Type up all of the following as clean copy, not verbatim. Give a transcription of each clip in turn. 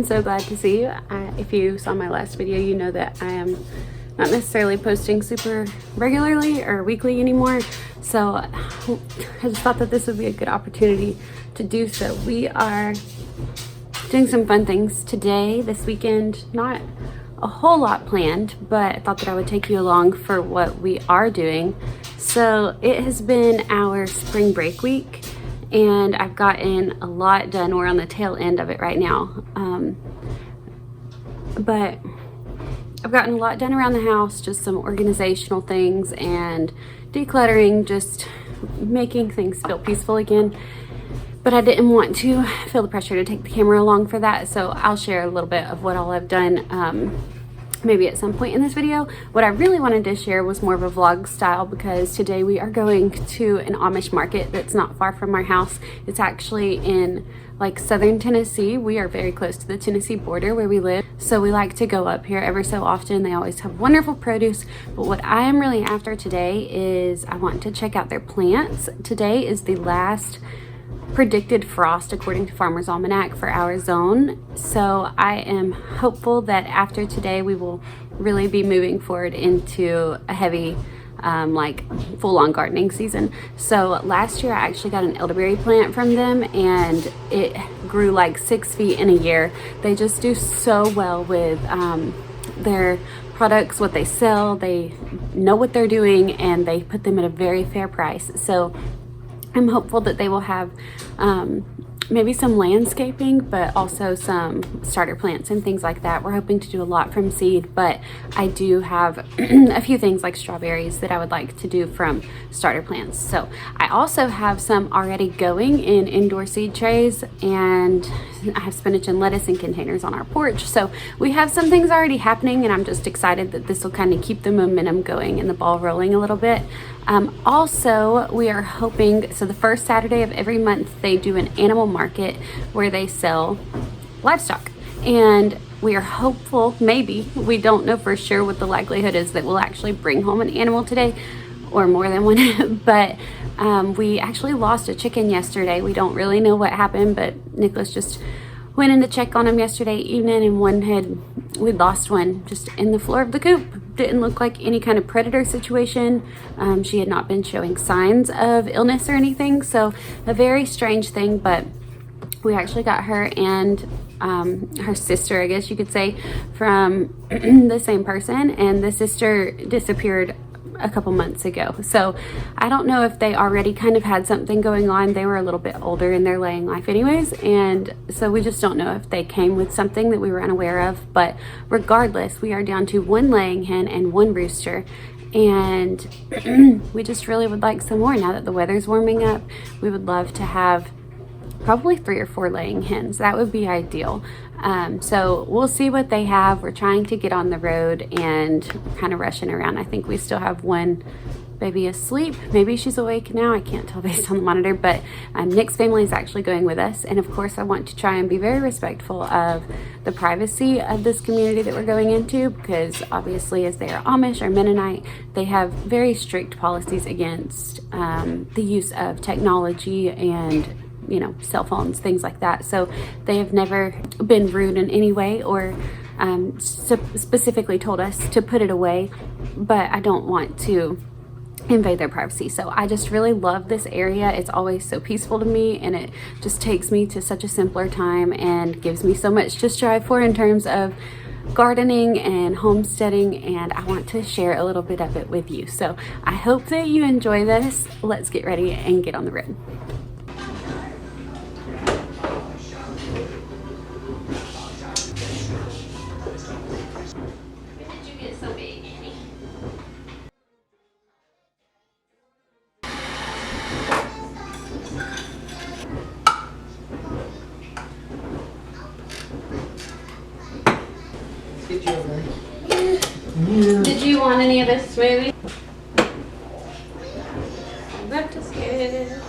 so glad to see you. If you saw my last video, you know that I am not necessarily posting super regularly or weekly anymore. So I just thought that this would be a good opportunity to do so. We are doing some fun things today, this weekend. Not a whole lot planned, but I thought that I would take you along for what we are doing. So it has been our spring break week, and I've gotten a lot done. We're on the tail end of it right now. But I've gotten a lot done around the house, just some organizational things and decluttering, just making things feel peaceful again. But I didn't want to feel the pressure to take the camera along for that, so I'll share a little bit of what all I've done maybe at some point in this video. What I really wanted to share was more of a vlog style, because today we are going to an Amish market that's not far from our house. It's actually in like southern Tennessee. We are very close to the Tennessee border where we live, so we like to go up here ever so often. They always have wonderful produce, but what I am really after today is I want to check out their plants. Today is the last predicted frost according to Farmer's Almanac for our zone, so I am hopeful that after today we will really be moving forward into a heavy like full-on gardening season. So last year I actually got an elderberry plant from them, and it grew like 6 feet in a year. They just do so well with their products, what they sell. They know what they're doing, and they put them at a very fair price. So I'm hopeful that they will have maybe some landscaping, but also some starter plants and things like that. We're hoping to do a lot from seed, but I do have a few things like strawberries that I would like to do from starter plants. So I also have some already going in indoor seed trays, and I have spinach and lettuce in containers on our porch. So we have some things already happening, and I'm just excited that this will kind of keep the momentum going and the ball rolling a little bit. Also, we are hoping, so the first Saturday of every month they do an animal market where they sell livestock, and we are hopeful, maybe, we don't know for sure what the likelihood is, that we'll actually bring home an animal today or more than one. But we actually lost a chicken yesterday. We don't really know what happened, but Nicholas just went in to check on him yesterday evening, and we'd lost one just in the floor of the coop. Didn't look like any kind of predator situation. She had not been showing signs of illness or anything, so a very strange thing. But we actually got her and her sister, I guess you could say, from the same person, and the sister disappeared a couple months ago. So I don't know if they already kind of had something going on. They were a little bit older in their laying life anyways, and so we just don't know if they came with something that we were unaware of. But regardless, we are down to one laying hen and one rooster, and we just really would like some more now that the weather's warming up. We would love to have probably 3 or 4 laying hens. That would be ideal. So we'll see what they have. We're trying to get on the road and kind of rushing around. I think we still have one baby asleep. Maybe she's awake now. I can't tell based on the monitor, but Nick's family is actually going with us. And of course I want to try and be very respectful of the privacy of this community that we're going into, because obviously, as they are Amish or Mennonite, they have very strict policies against the use of technology and, you know, cell phones, things like that. So they have never been rude in any way or specifically told us to put it away, but I don't want to invade their privacy. So I just really love this area. It's always so peaceful to me, and it just takes me to such a simpler time and gives me so much to strive for in terms of gardening and homesteading, and I want to share a little bit of it with you. So I hope that you enjoy this. Let's get ready and get on the road. Did you want any of this smoothie? Back to skid.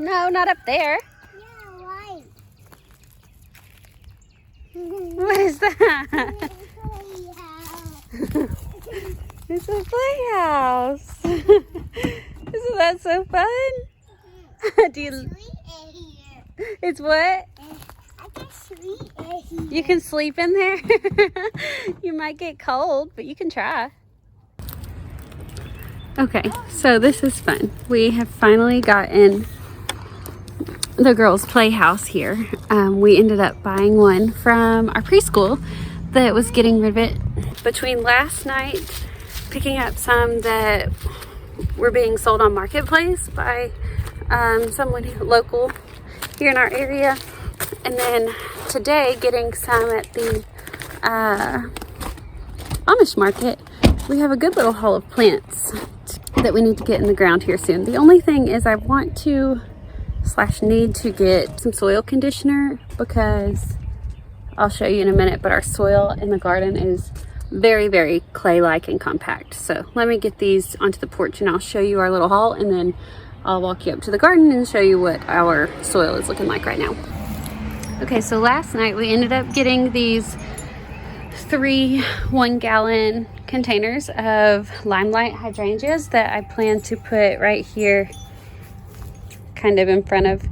No, not up there. Yeah, right. What is that? It's a playhouse. Isn't that so fun? Do you? It's what? I can sleep in here. You can sleep in there? You might get cold, but you can try. Okay, so this is fun. We have finally gotten the girls' playhouse here. We ended up buying one from our preschool that was getting rid of it. Between last night, picking up some that were being sold on Marketplace by someone local here in our area, and then today getting some at the Amish Market, we have a good little haul of plants that we need to get in the ground here soon. The only thing is I want to / need to get some soil conditioner, because I'll show you in a minute, but our soil in the garden is very, very clay-like and compact. So let me get these onto the porch and I'll show you our little haul, and then I'll walk you up to the garden and show you what our soil is looking like right now. Okay, so last night we ended up getting these 3 1-gallon containers of limelight hydrangeas that I plan to put right here, kind of in front of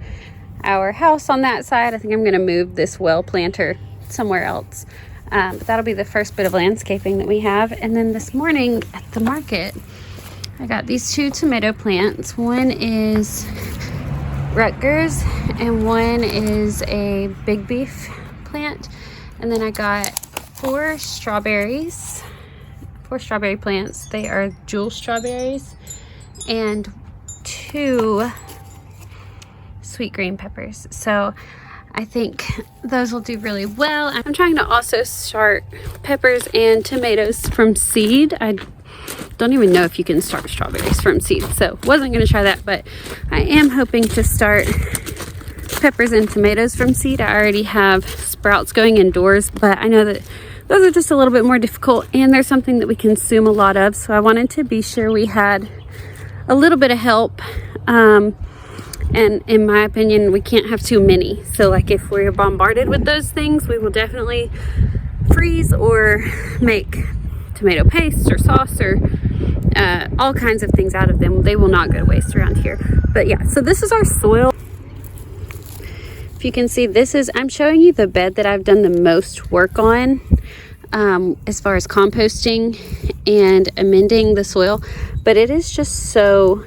our house on that side. I think I'm gonna move this well planter somewhere else. But that'll be the first bit of landscaping that we have. And then this morning at the market, I got these 2 tomato plants. One is Rutgers and one is a big beef plant. And then I got 4 strawberry plants. They are jewel strawberries, and 2 sweet green peppers. So I think those will do really well. I'm trying to also start peppers and tomatoes from seed. I don't even know if you can start strawberries from seed, so wasn't going to try that, but I am hoping to start peppers and tomatoes from seed. I already have sprouts going indoors, but I know that those are just a little bit more difficult, and they're something that we consume a lot of, so I wanted to be sure we had a little bit of help. And in my opinion, we can't have too many. So like if we're bombarded with those things, we will definitely freeze or make tomato paste or sauce or all kinds of things out of them. They will not go to waste around here. But yeah, so this is our soil. If you can see, I'm showing you the bed that I've done the most work on as far as composting and amending the soil. But it is just so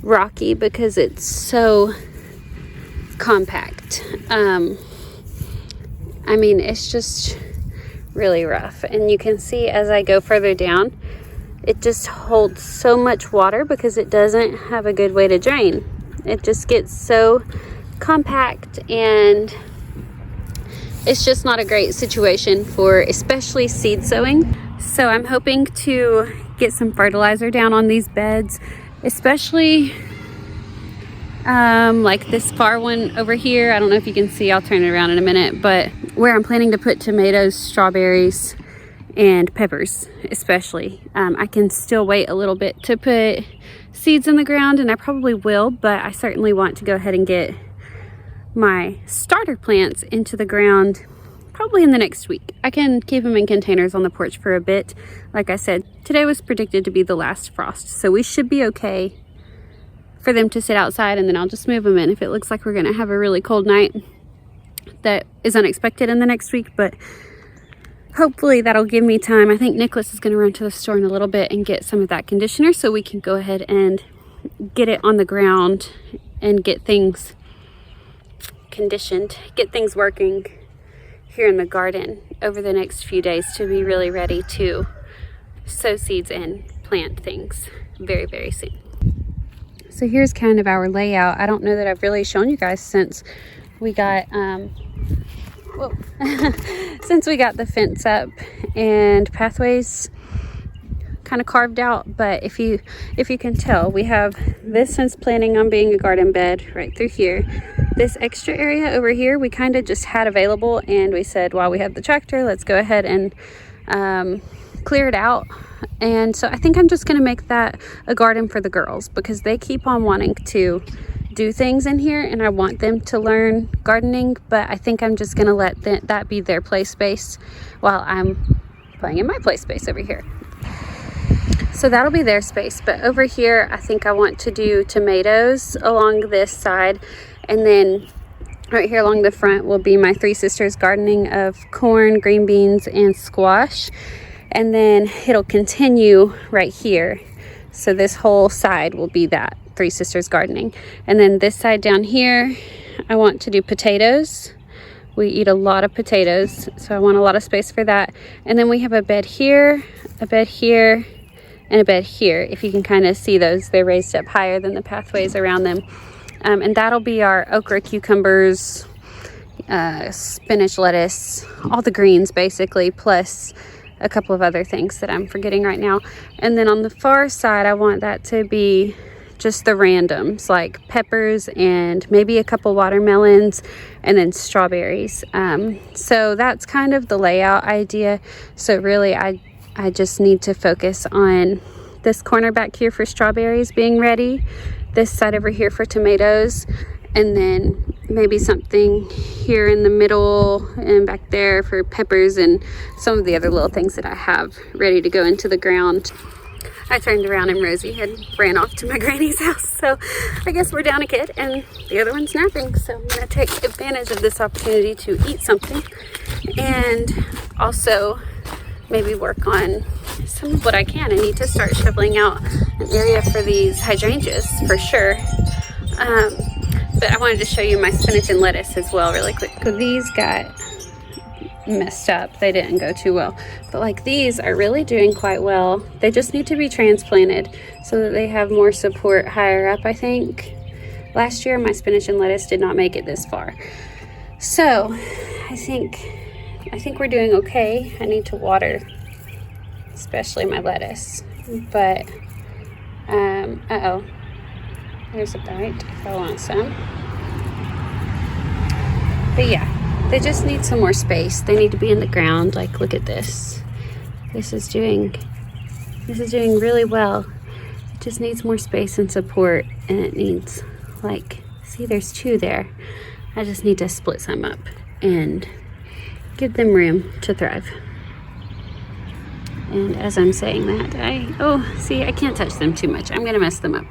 rocky because it's so compact. I mean, it's just really rough, and you can see as I go further down, it just holds so much water because it doesn't have a good way to drain. It just gets so compact, and it's just not a great situation for especially seed sowing. So I'm hoping to get some fertilizer down on these beds, especially like this far one over here. I don't know if you can see, I'll turn it around in a minute, but where I'm planning to put tomatoes, strawberries, and peppers especially. I can still wait a little bit to put seeds in the ground, and I probably will, but I certainly want to go ahead and get my starter plants into the ground probably in the next week. I can keep them in containers on the porch for a bit. Like I said, today was predicted to be the last frost, so we should be okay for them to sit outside, and then I'll just move them in if it looks like we're gonna have a really cold night that is unexpected in the next week. But hopefully that'll give me time. I think Nicholas is gonna run to the store in a little bit and get some of that conditioner so we can go ahead and get it on the ground and get things conditioned, get things working here in the garden over the next few days to be really ready to sow seeds and plant things very, very soon. So here's kind of our layout. I don't know that I've really shown you guys since we got since we got the fence up and pathways kind of carved out. But if you can tell, we have this one's planning on being a garden bed right through here. This extra area over here we kind of just had available, and we said while we have the tractor, let's go ahead and clear it out. And so I think I'm just gonna make that a garden for the girls because they keep on wanting to do things in here and I want them to learn gardening, but I think I'm just gonna let that be their play space while I'm playing in my play space over here. So that'll be their space, but over here I think I want to do tomatoes along this side, and then right here along the front will be my three sisters gardening of corn, green beans, and squash. And then it'll continue right here. So this whole side will be that three sisters gardening. And then this side down here, I want to do potatoes. We eat a lot of potatoes, so I want a lot of space for that. And then we have a bed here, a bed here, and a bed here. If you can kind of see those, they're raised up higher than the pathways around them. And that'll be our okra, cucumbers, spinach, lettuce, all the greens basically, plus a couple of other things that I'm forgetting right now. And then on the far side, I want that to be just the randoms, like peppers and maybe a couple watermelons and then strawberries. So that's kind of the layout idea. So really I just need to focus on this corner back here for strawberries being ready, this side over here for tomatoes, and then maybe something here in the middle and back there for peppers and some of the other little things that I have ready to go into the ground. I turned around and Rosie had ran off to my granny's house, so I guess we're down a kid and the other one's napping. So I'm gonna take advantage of this opportunity to eat something and also maybe work on some of what I can. I need to start shoveling out an area for these hydrangeas for sure. But I wanted to show you my spinach and lettuce as well really quick. So these got messed up. They didn't go too well. But like these are really doing quite well. They just need to be transplanted so that they have more support higher up, I think. Last year my spinach and lettuce did not make it this far. So I think we're doing okay. I need to water, especially my lettuce. But, uh-oh. There's a bite if I want some. But yeah, they just need some more space. They need to be in the ground. Like, look at this. This is doing really well. It just needs more space and support, and it needs, like, see, there's two there. I just need to split some up and give them room to thrive. And as I'm saying that, I can't touch them too much. I'm gonna mess them up.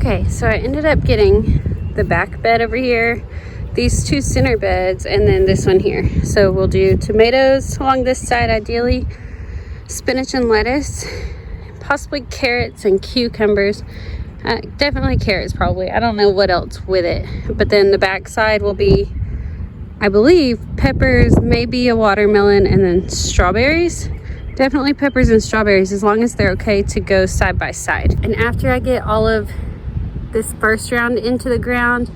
Okay, so I ended up getting the back bed over here, these two center beds, and then this one here. So we'll do tomatoes along this side ideally, spinach and lettuce, possibly carrots and cucumbers. Definitely carrots probably. I don't know what else with it. But then the back side will be, I believe, peppers, maybe a watermelon, and then strawberries. Definitely peppers and strawberries, as long as they're okay to go side by side. And after I get all of this first round into the ground,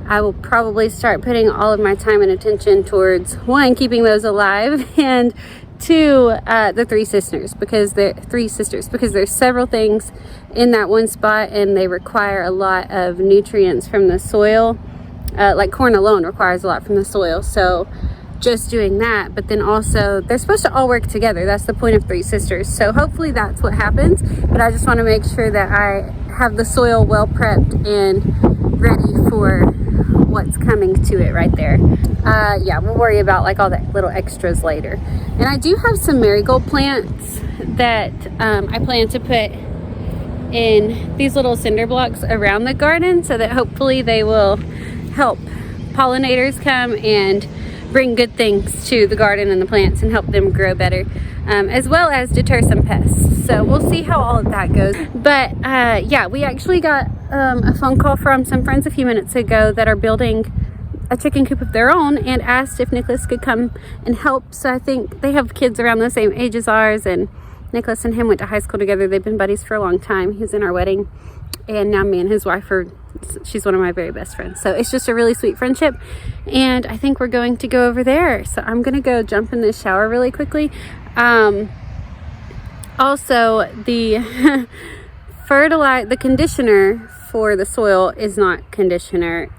I will probably start putting all of my time and attention towards, one, keeping those alive, and two, the three sisters, because there's several things in that one spot and they require a lot of nutrients from the soil. Like corn alone requires a lot from the soil, so just doing that. But then also they're supposed to all work together. That's the point of three sisters, so hopefully that's what happens. But I just want to make sure that I have the soil well prepped and ready for what's coming to it right there. Yeah, we'll worry about like all the little extras later. And I do have some marigold plants that I plan to put in these little cinder blocks around the garden, so that hopefully they will help pollinators come and bring good things to the garden and the plants and help them grow better, as well as deter some pests. So we'll see how all of that goes. But yeah, we actually got a phone call from some friends a few minutes ago that are building a chicken coop of their own and asked if Nicholas could come and help. So I think they have kids around the same age as ours, and Nicholas and him went to high school together. They've been buddies for a long time. He was in our wedding, and now me and his wife she's one of my very best friends. So it's just a really sweet friendship, and I think we're going to go over there. So I'm gonna go jump in the shower really quickly. Also, the the conditioner for the soil is not conditioner.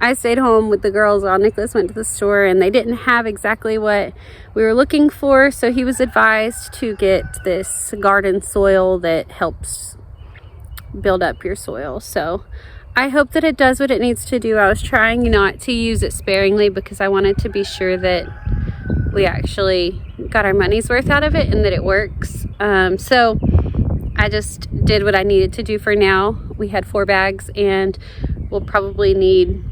I stayed home with the girls while Nicholas went to the store, and they didn't have exactly what we were looking for, so he was advised to get this garden soil that helps build up your soil. So I hope that it does what it needs to do. I was trying not to use it sparingly because I wanted to be sure that we actually got our money's worth out of it and that it works. So I just did what I needed to do for now. We had 4 bags, and we'll probably need,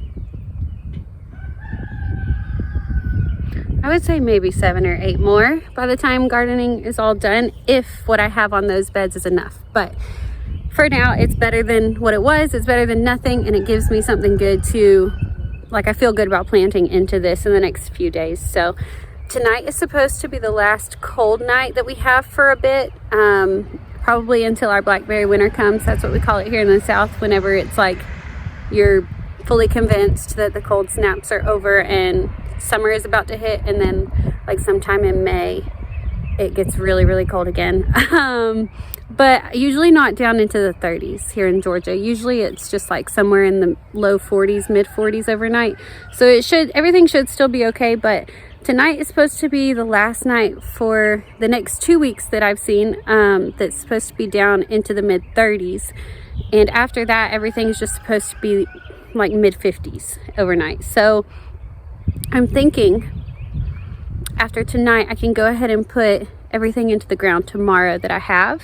I would say maybe 7 or 8 more by the time gardening is all done, if what I have on those beds is enough. But for now, it's better than what it was. It's better than nothing, and it gives me something good to, like, I feel good about planting into this in the next few days. So tonight is supposed to be the last cold night that we have for a bit. Probably until our blackberry winter comes. That's what we call it here in the South, whenever it's like you're fully convinced that the cold snaps are over and summer is about to hit, and then like sometime in May it gets really, really cold again. But usually not down into the 30s here in Georgia. Usually it's just like somewhere in the low 40s, mid 40s overnight. So everything should still be okay. But tonight is supposed to be the last night for the next 2 weeks that I've seen, that's supposed to be down into the mid 30s. And after that, everything is just supposed to be like mid 50s overnight. So I'm thinking after tonight, I can go ahead and put everything into the ground tomorrow that I have,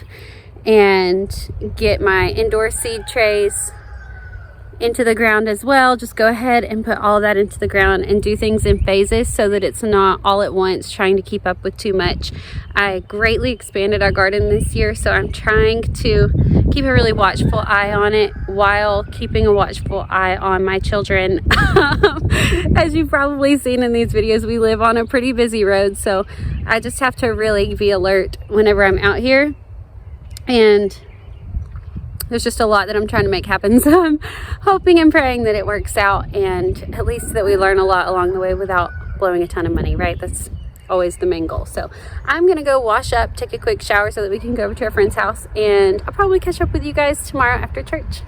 and get my indoor seed trays into the ground as well. Just go ahead and put all of that into the ground and do things in phases so that it's not all at once trying to keep up with too much. I greatly expanded our garden this year, so I'm trying to keep a really watchful eye on it while keeping a watchful eye on my children. As you've probably seen in these videos, we live on a pretty busy road, so I just have to really be alert whenever I'm out here, and there's just a lot that I'm trying to make happen. So I'm hoping and praying that it works out, and at least that we learn a lot along the way without blowing a ton of money, right? That's always the main goal. So I'm gonna go wash up, take a quick shower so that we can go over to our friend's house, and I'll probably catch up with you guys tomorrow after church.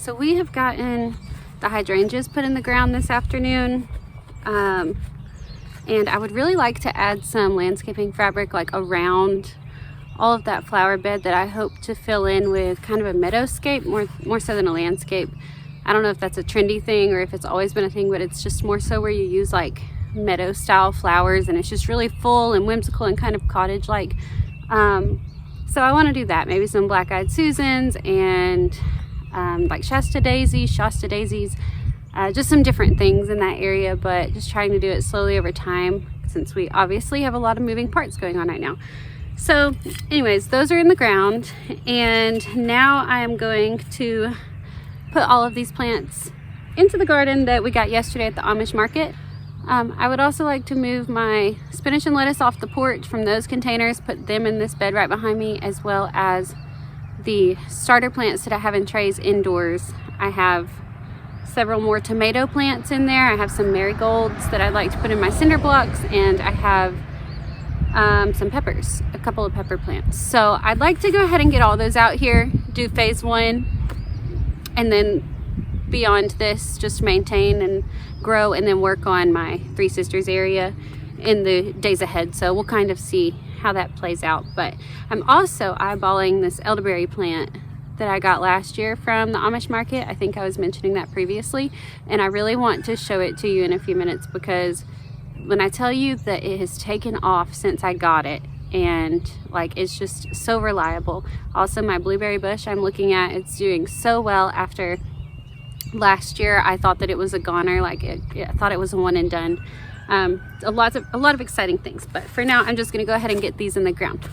so we have gotten the hydrangeas put in the ground this afternoon. And I would really like to add some landscaping fabric like around all of that flower bed that I hope to fill in with kind of a meadowscape, more so than a landscape. I don't know if that's a trendy thing or if it's always been a thing, but it's just more so where you use like meadow style flowers and it's just really full and whimsical and kind of cottage like. So I want to do that, maybe some black-eyed Susans and like Shasta daisies, just some different things in that area, but just trying to do it slowly over time since we obviously have a lot of moving parts going on right now. So anyways, those are in the ground, and now I am going to put all of these plants into the garden that we got yesterday at the Amish Market. I would also like to move my spinach and lettuce off the porch from those containers, put them in this bed right behind me, as well as the starter plants that I have in trays indoors. I have several more tomato plants in there. I have some marigolds that I'd like to put in my cinder blocks, and I have some peppers, a couple of pepper plants. So I'd like to go ahead and get all those out here, do phase 1, and then beyond this just maintain and grow, and then work on my Three Sisters area in the days ahead. So we'll kind of see how that plays out. But I'm also eyeballing this elderberry plant that I got last year from the Amish Market. I think I was mentioning that previously, and I really want to show it to you in a few minutes, because when I tell you that it has taken off since I got it, and like it's just so reliable. Also my blueberry bush I'm looking at, it's doing so well. After last year I thought that it was a goner, like I thought it was a one and done. A lot of exciting things, but for now I'm just gonna go ahead and get these in the ground.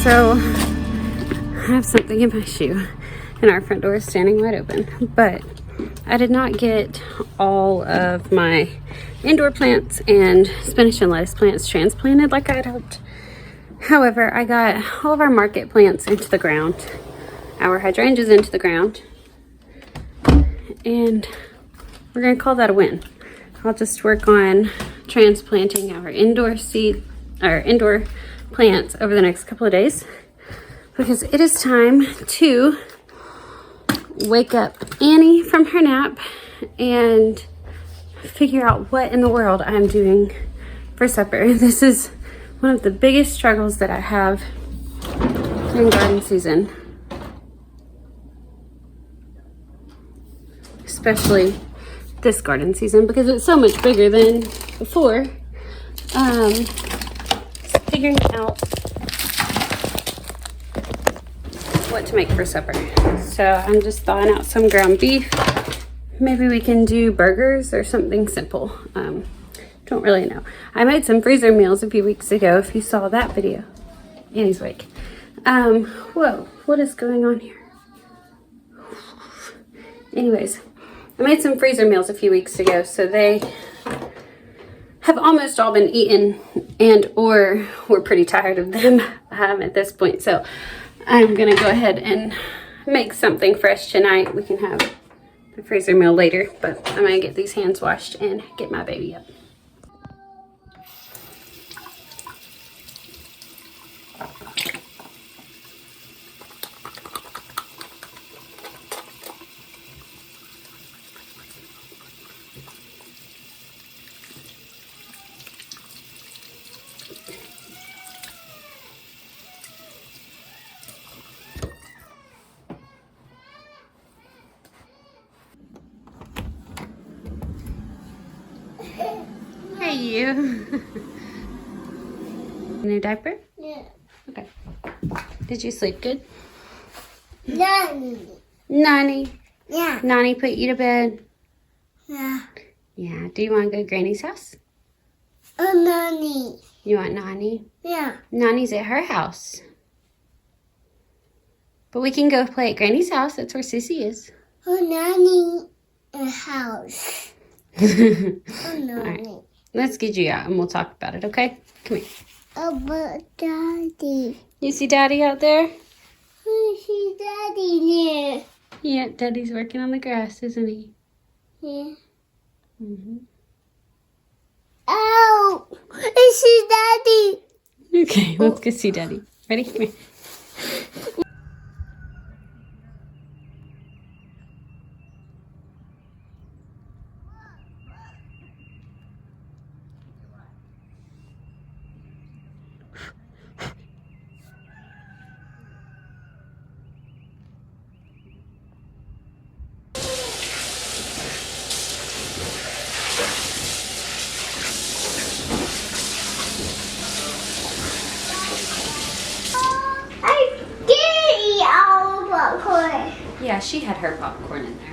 So I have something in my shoe and our front door is standing wide open, but I did not get all of my indoor plants and spinach and lettuce plants transplanted like I had hoped. However, I got all of our market plants into the ground, our hydrangeas into the ground, and we're gonna call that a win. I'll just work on transplanting our indoor plants over the next couple of days, because it is time to wake up Annie from her nap and figure out what in the world I'm doing for supper. This is one of the biggest struggles that I have during garden season, especially this garden season, because it's so much bigger than before. Figuring out what to make for supper. So I'm just thawing out some ground beef, maybe we can do burgers or something simple. Don't really know. I made some freezer meals a few weeks ago, if you saw that video. Annie's awake. Whoa, what is going on here? Anyways, I made some freezer meals a few weeks ago, so they have almost all been eaten, and or we're pretty tired of them at this point. So I'm gonna go ahead and make something fresh tonight. We can have the freezer meal later, but I'm gonna get these hands washed and get my baby up. Hey, you. New diaper? Yeah. Okay. Did you sleep good? Nanny. Nani. Yeah. Nani put you to bed? Yeah. Yeah. Do you want to go to Granny's house? Oh, Nanny. You want Nani? Yeah. Nani's at her house. But we can go play at Granny's house. That's where Sissy is. Oh, Nanny. A house. All Oh, Nanny. right. Let's get you out and we'll talk about it, okay? Come here. Oh, but Daddy. You see Daddy out there? I see Daddy there. Yeah, Daddy's working on the grass, isn't he? Yeah. Mm-hmm. Oh, I see Daddy. Okay, let's go see Daddy. Ready? Come here. I did eat all the popcorn. Yeah, she had her popcorn in there.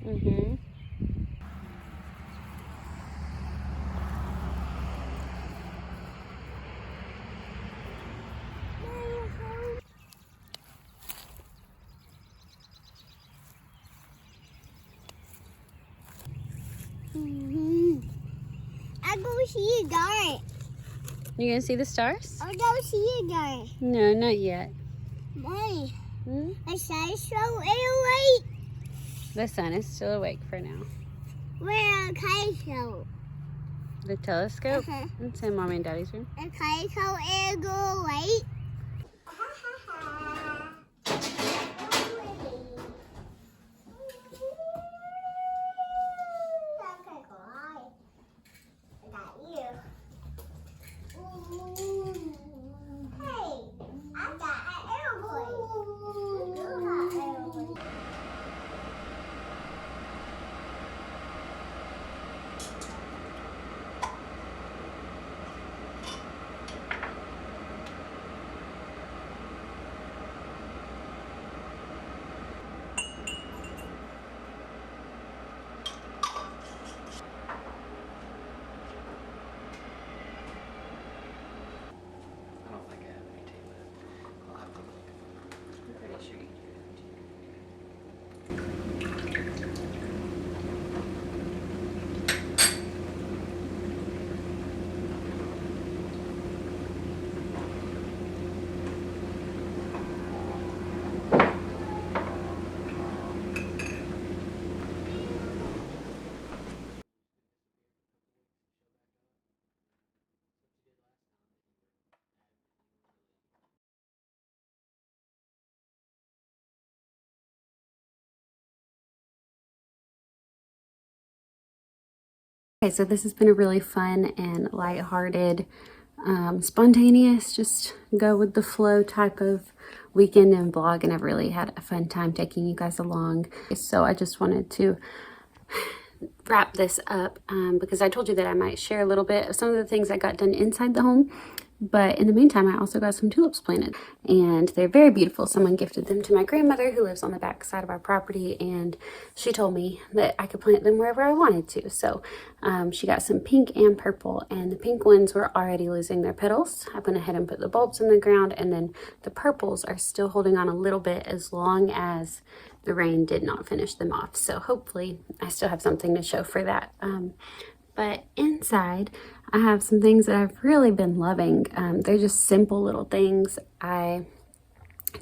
Mm-hmm. I go see a dart. You gonna see the stars? I go see a dart. No, not yet. Mommy, Hmm? I saw so awake. The sun is still awake for now. Where a kite The telescope? Uh-huh. It's in Mommy and Daddy's room. A kite and go away. Okay, so this has been a really fun and lighthearted, spontaneous, just go with the flow type of weekend and vlog, and I've really had a fun time taking you guys along. So I just wanted to wrap this up because I told you that I might share a little bit of some of the things I got done inside the home. But in the meantime, I also got some tulips planted, and they're very beautiful. Someone gifted them to my grandmother who lives on the back side of our property, and she told me that I could plant them wherever I wanted to. So she got some pink and purple, and the pink ones were already losing their petals. I went ahead and put the bulbs in the ground, and then the purples are still holding on a little bit as long as the rain did not finish them off. So hopefully I still have something to show for that. But inside, I have some things that I've really been loving. They're just simple little things. I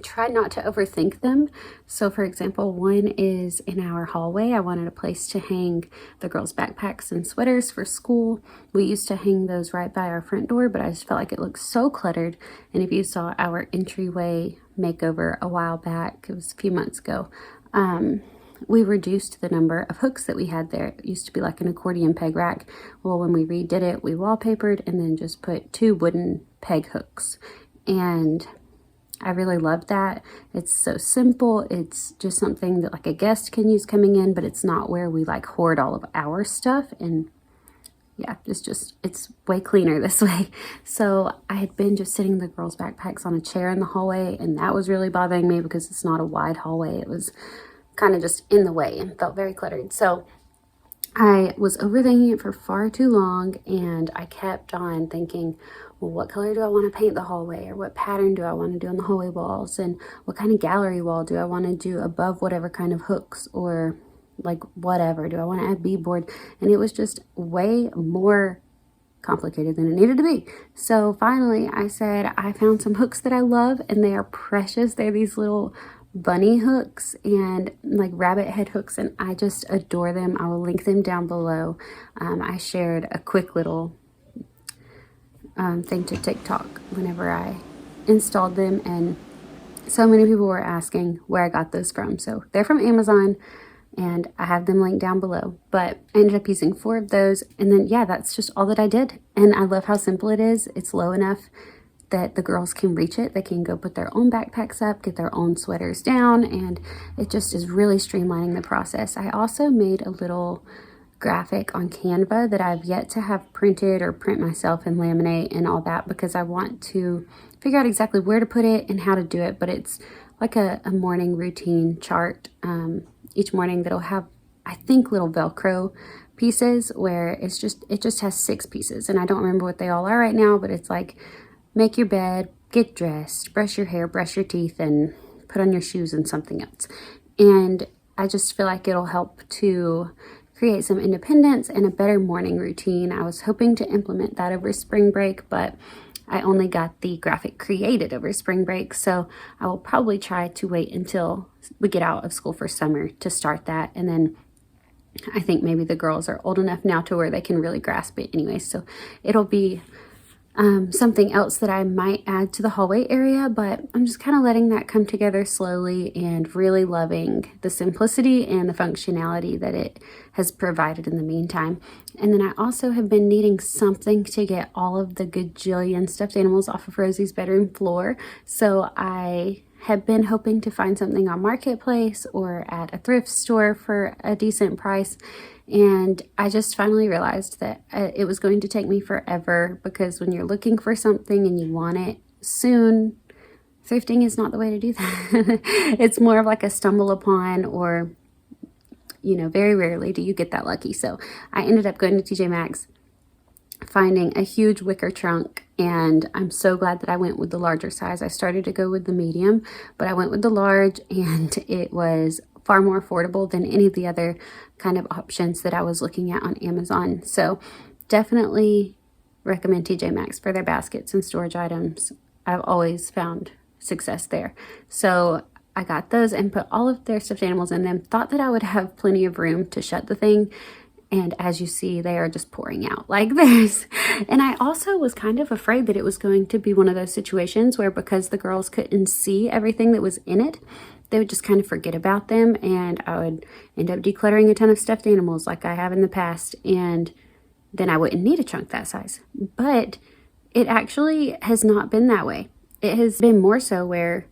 try not to overthink them. So for example, one is in our hallway. I wanted a place to hang the girls' backpacks and sweaters for school. We used to hang those right by our front door, but I just felt like it looked so cluttered. And if you saw our entryway makeover a while back, it was a few months ago, we reduced the number of hooks that we had there. It used to be like an accordion peg rack. Well, when we redid it, we wallpapered and then just put 2 wooden peg hooks. And I really loved that. It's so simple. It's just something that like a guest can use coming in, but it's not where we like hoard all of our stuff. And yeah, it's way cleaner this way. So I had been just sitting the girls' backpacks on a chair in the hallway, and that was really bothering me because it's not a wide hallway. It was kind of just in the way and felt very cluttered. So I was overthinking it for far too long, and I kept on thinking, well, what color do I want to paint the hallway, or what pattern do I want to do on the hallway walls, and what kind of gallery wall do I want to do above whatever kind of hooks, or like whatever, do I want to add beadboard? And it was just way more complicated than it needed to be. So finally I said, I found some hooks that I love, and they are precious. They're these little bunny hooks and like rabbit head hooks, and I just adore them. I will link them down below. I shared a quick little thing to TikTok whenever I installed them, and so many people were asking where I got those from. So they're from Amazon, and I have them linked down below. But I ended up using 4 of those, and then yeah, that's just all that I did. And I love how simple it is. It's low enough that the girls can reach it. They can go put their own backpacks up, get their own sweaters down, and it just is really streamlining the process. I also made a little graphic on Canva that I've yet to have printed or print myself and laminate and all that, because I want to figure out exactly where to put it and how to do it. But it's like a morning routine chart each morning that'll have, I think, little Velcro pieces where it just has 6 pieces, and I don't remember what they all are right now, but it's like, make your bed, get dressed, brush your hair, brush your teeth, and put on your shoes and something else. And I just feel like it'll help to create some independence and a better morning routine. I was hoping to implement that over spring break, but I only got the graphic created over spring break. So I will probably try to wait until we get out of school for summer to start that. And then I think maybe the girls are old enough now to where they can really grasp it anyway. So it'll be something else that I might add to the hallway area, but I'm just kind of letting that come together slowly and really loving the simplicity and the functionality that it has provided in the meantime. And then I also have been needing something to get all of the gajillion stuffed animals off of Rosie's bedroom floor. So I have been hoping to find something on Marketplace or at a thrift store for a decent price. And I just finally realized that it was going to take me forever, because when you're looking for something and you want it soon, thrifting is not the way to do that. It's more of like a stumble upon, or, you know, very rarely do you get that lucky. So I ended up going to TJ Maxx, finding a huge wicker trunk, and I'm so glad that I went with the larger size. I started to go with the medium, but I went with the large, and it was far more affordable than any of the other kind of options that I was looking at on Amazon. So definitely recommend TJ Maxx for their baskets and storage items. I've always found success there. So I got those and put all of their stuffed animals in them. Thought that I would have plenty of room to shut the thing. And as you see, they are just pouring out like this. And I also was kind of afraid that it was going to be one of those situations where, because the girls couldn't see everything that was in it, they would just kind of forget about them, and I would end up decluttering a ton of stuffed animals like I have in the past. And then I wouldn't need a trunk that size. But it actually has not been that way. It has been more so where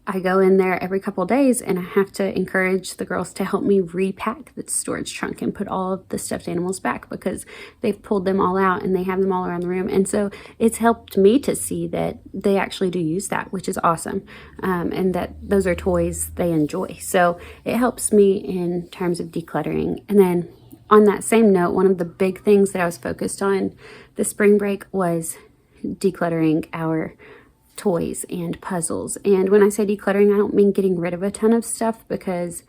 I go in there every couple days and I have to encourage the girls to help me repack the storage trunk and put all of the stuffed animals back, because they've pulled them all out and they have them all around the room. And so it's helped me to see that they actually do use that, which is awesome. And that those are toys they enjoy. So it helps me in terms of decluttering. And then on that same note, one of the big things that I was focused on the spring break was decluttering our toys and puzzles. And when I say decluttering, I don't mean getting rid of a ton of stuff, because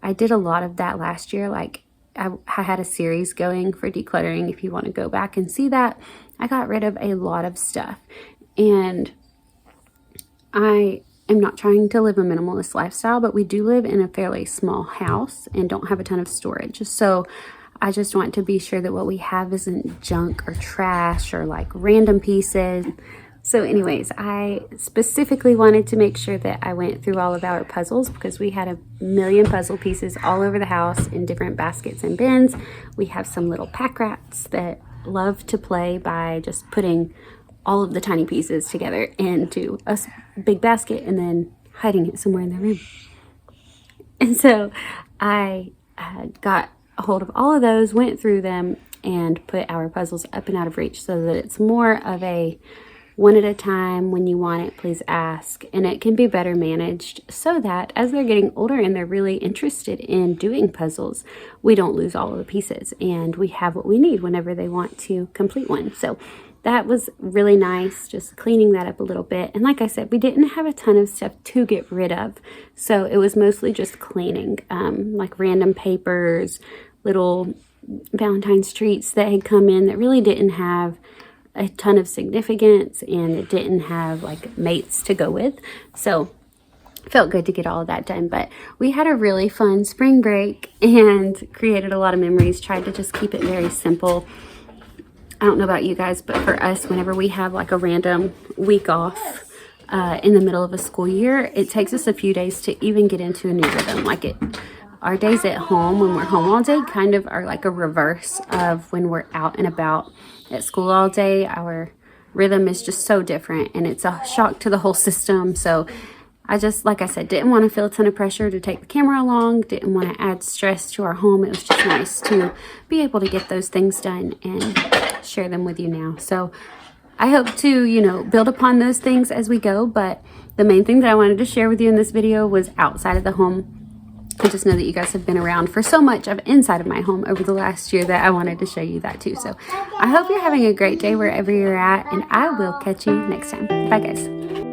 I did a lot of that last year. Like I had a series going for decluttering. If you want to go back and see that, I got rid of a lot of stuff. And I am not trying to live a minimalist lifestyle, but we do live in a fairly small house and don't have a ton of storage. So I just want to be sure that what we have isn't junk or trash or like random pieces. So anyways, I specifically wanted to make sure that I went through all of our puzzles, because we had a million puzzle pieces all over the house in different baskets and bins. We have some little pack rats that love to play by just putting all of the tiny pieces together into a big basket and then hiding it somewhere in their room. And so I got a hold of all of those, went through them, and put our puzzles up and out of reach so that it's more of a one at a time. When you want it, please ask. And it can be better managed so that as they're getting older and they're really interested in doing puzzles, we don't lose all of the pieces and we have what we need whenever they want to complete one. So that was really nice, just cleaning that up a little bit. And like I said, we didn't have a ton of stuff to get rid of. So it was mostly just cleaning, like random papers, little Valentine's treats that had come in that really didn't have a ton of significance, and it didn't have like mates to go with. So it felt good to get all of that done. But we had a really fun spring break and created a lot of memories. Tried to just keep it very simple. I don't know about you guys, but for us, whenever we have like a random week off in the middle of a school year, it takes us a few days to even get into a new rhythm. Our days at home, when we're home all day, kind of are like a reverse of when we're out and about at school all day. Our rhythm is just so different, and it's a shock to the whole system. So I just, like I said, didn't want to feel a ton of pressure to take the camera along, didn't want to add stress to our home. It was just nice to be able to get those things done and share them with you now. So I hope to, build upon those things as we go. But the main thing that I wanted to share with you in this video was outside of the home. I just know that you guys have been around for so much of inside of my home over the last year that I wanted to show you that too. So I hope you're having a great day wherever you're at, and I will catch you next time. Bye guys.